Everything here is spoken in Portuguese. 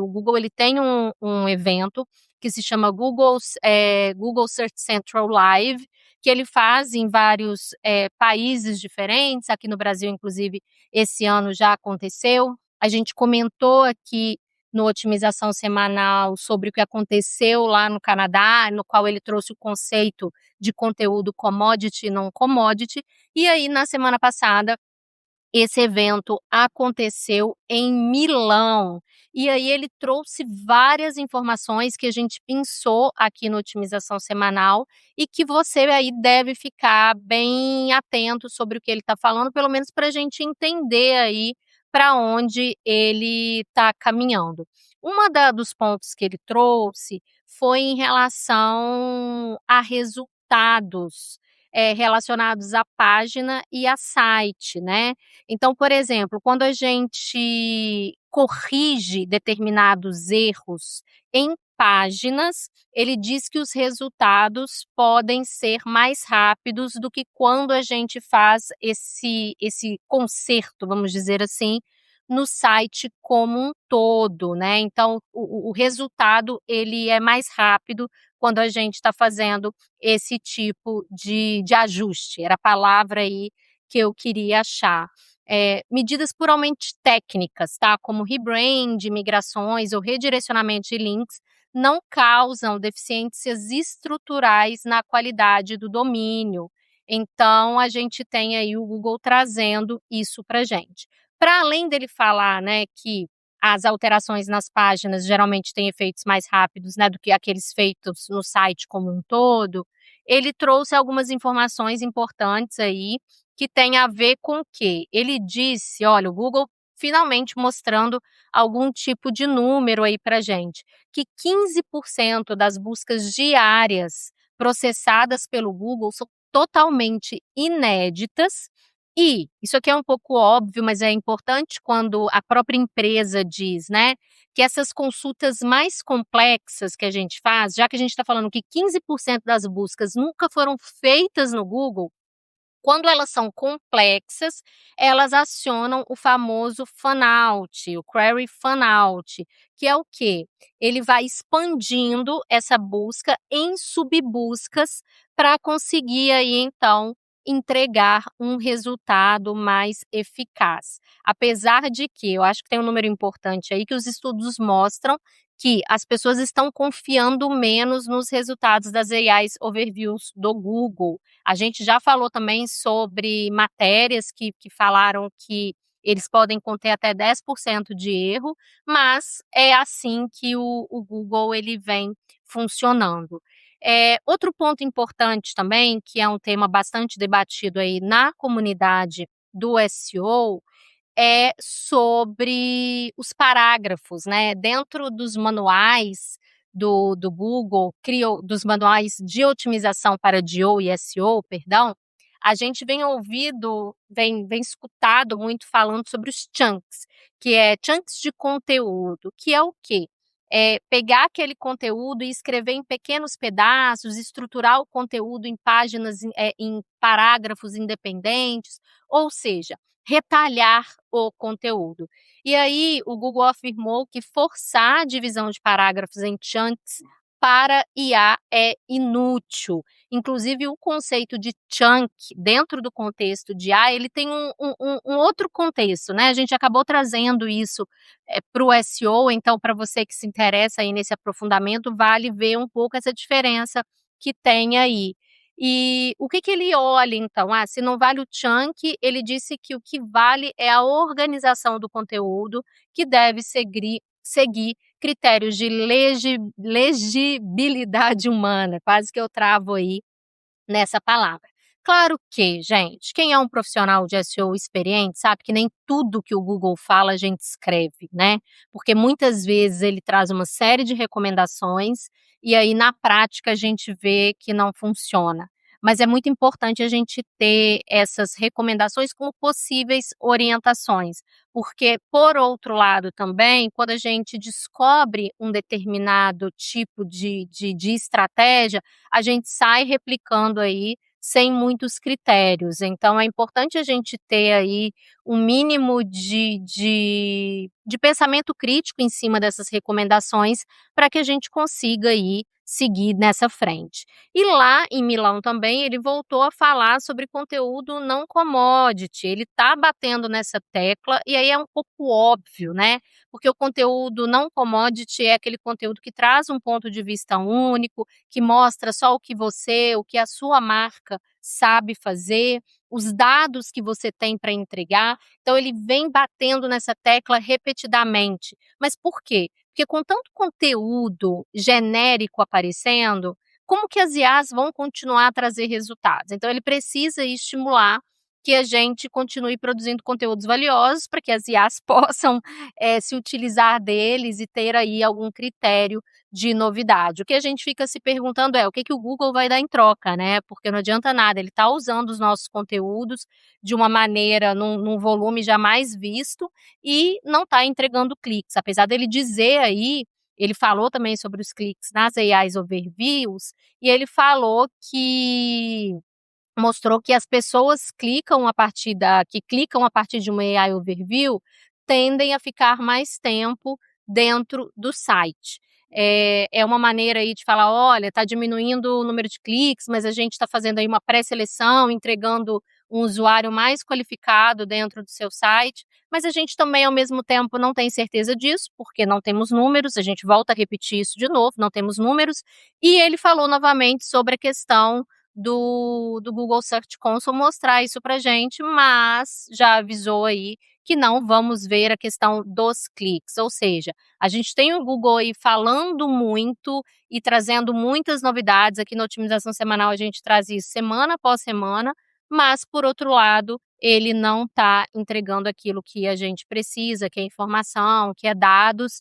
O Google ele tem um evento que se chama Google Search Central Live, que ele faz em vários países diferentes. Aqui no Brasil, inclusive, esse ano já aconteceu. A gente comentou aqui no Otimização Semanal sobre o que aconteceu lá no Canadá, no qual ele trouxe o conceito de conteúdo commodity e não commodity. E aí, na semana passada, esse evento aconteceu em Milão, e aí ele trouxe várias informações que a gente pensou aqui no Otimização Semanal e que você aí deve ficar bem atento sobre o que ele está falando, pelo menos para a gente entender aí para onde ele está caminhando. Dos pontos que ele trouxe foi em relação a resultados relacionados à página e a site, né? Então, por exemplo, quando a gente corrige determinados erros em páginas, ele diz que os resultados podem ser mais rápidos do que quando a gente faz esse conserto, vamos dizer assim, no site como um todo, né? Então, o resultado ele é mais rápido quando a gente está fazendo esse tipo de ajuste. Era a palavra aí que eu queria achar. Medidas puramente técnicas, tá? Como rebrand, migrações ou redirecionamento de links, não causam deficiências estruturais na qualidade do domínio. Então, a gente tem aí o Google trazendo isso para a gente. Para além dele falar, né, que as alterações nas páginas geralmente têm efeitos mais rápidos, né, do que aqueles feitos no site como um todo, ele trouxe algumas informações importantes aí que tem a ver com o quê? Ele disse, olha, o Google finalmente mostrando algum tipo de número aí para gente, que 15% das buscas diárias processadas pelo Google são totalmente inéditas. E isso aqui é um pouco óbvio, mas é importante quando a própria empresa diz, né, que essas consultas mais complexas que a gente faz, já que a gente está falando que 15% das buscas nunca foram feitas no Google, quando elas são complexas, elas acionam o famoso fan-out, o query fan-out, que é o quê? Ele vai expandindo essa busca em subbuscas para conseguir aí, então, entregar um resultado mais eficaz. Apesar de que, eu acho que tem um número importante aí que os estudos mostram que as pessoas estão confiando menos nos resultados das AIs overviews do Google. A gente já falou também sobre matérias que falaram que eles podem conter até 10% de erro, mas é assim que o Google ele vem funcionando. Outro ponto importante também, que é um tema bastante debatido aí na comunidade do SEO, é sobre os parágrafos, né? Dentro dos manuais do Google, dos manuais de otimização para DO e SEO, perdão, a gente vem escutado muito falando sobre os chunks, que é chunks de conteúdo, que é o quê? É pegar aquele conteúdo e escrever em pequenos pedaços, estruturar o conteúdo em páginas, em parágrafos independentes, ou seja, retalhar o conteúdo. E aí o Google afirmou que forçar a divisão de parágrafos em chunks para IA é inútil. Inclusive o conceito de chunk dentro do contexto de IA, ele tem um outro contexto, né? A gente acabou trazendo isso para o SEO, então para você que se interessa aí nesse aprofundamento, vale ver um pouco essa diferença que tem aí. E o que ele olha então? Se não vale o chunk, ele disse que o que vale é a organização do conteúdo, que deve seguir critérios de legibilidade humana, quase que eu travo aí nessa palavra. Claro que, gente, quem é um profissional de SEO experiente sabe que nem tudo que o Google fala a gente escreve, né? Porque muitas vezes ele traz uma série de recomendações e aí na prática a gente vê que não funciona. Mas é muito importante a gente ter essas recomendações como possíveis orientações, porque, por outro lado também, quando a gente descobre um determinado tipo de estratégia, a gente sai replicando aí sem muitos critérios. Então é importante a gente ter aí um mínimo de pensamento crítico em cima dessas recomendações, para que a gente consiga aí seguir nessa frente. E lá em Milão também ele voltou a falar sobre conteúdo não commodity, ele está batendo nessa tecla, e aí é um pouco óbvio, né, porque o conteúdo não commodity é aquele conteúdo que traz um ponto de vista único, que mostra só o que a sua marca sabe fazer, os dados que você tem para entregar. Então ele vem batendo nessa tecla repetidamente. Mas por quê? Porque com tanto conteúdo genérico aparecendo, como que as IAs vão continuar a trazer resultados? Então ele precisa estimular que a gente continue produzindo conteúdos valiosos para que as IAs possam, se utilizar deles e ter aí algum critério de novidade. O que a gente fica se perguntando é o que que o Google vai dar em troca, né, porque não adianta nada, ele está usando os nossos conteúdos de uma maneira num volume jamais visto e não está entregando cliques, apesar dele dizer aí, ele falou também sobre os cliques nas AIs Overviews, e ele falou que mostrou que as pessoas que clicam a partir de uma AI Overview, tendem a ficar mais tempo dentro do site. É uma maneira aí de falar: "Olha, está diminuindo o número de cliques, mas a gente está fazendo aí uma pré-seleção, entregando um usuário mais qualificado dentro do seu site", mas a gente também, ao mesmo tempo, não tem certeza disso, porque não temos números, a gente volta a repetir isso de novo, não temos números. E ele falou novamente sobre a questão do Google Search Console mostrar isso pra gente, mas já avisou aí que não vamos ver a questão dos cliques, ou seja, a gente tem o Google aí falando muito e trazendo muitas novidades. Aqui na Otimização Semanal a gente traz isso semana após semana, mas por outro lado, ele não está entregando aquilo que a gente precisa, que é informação, que é dados.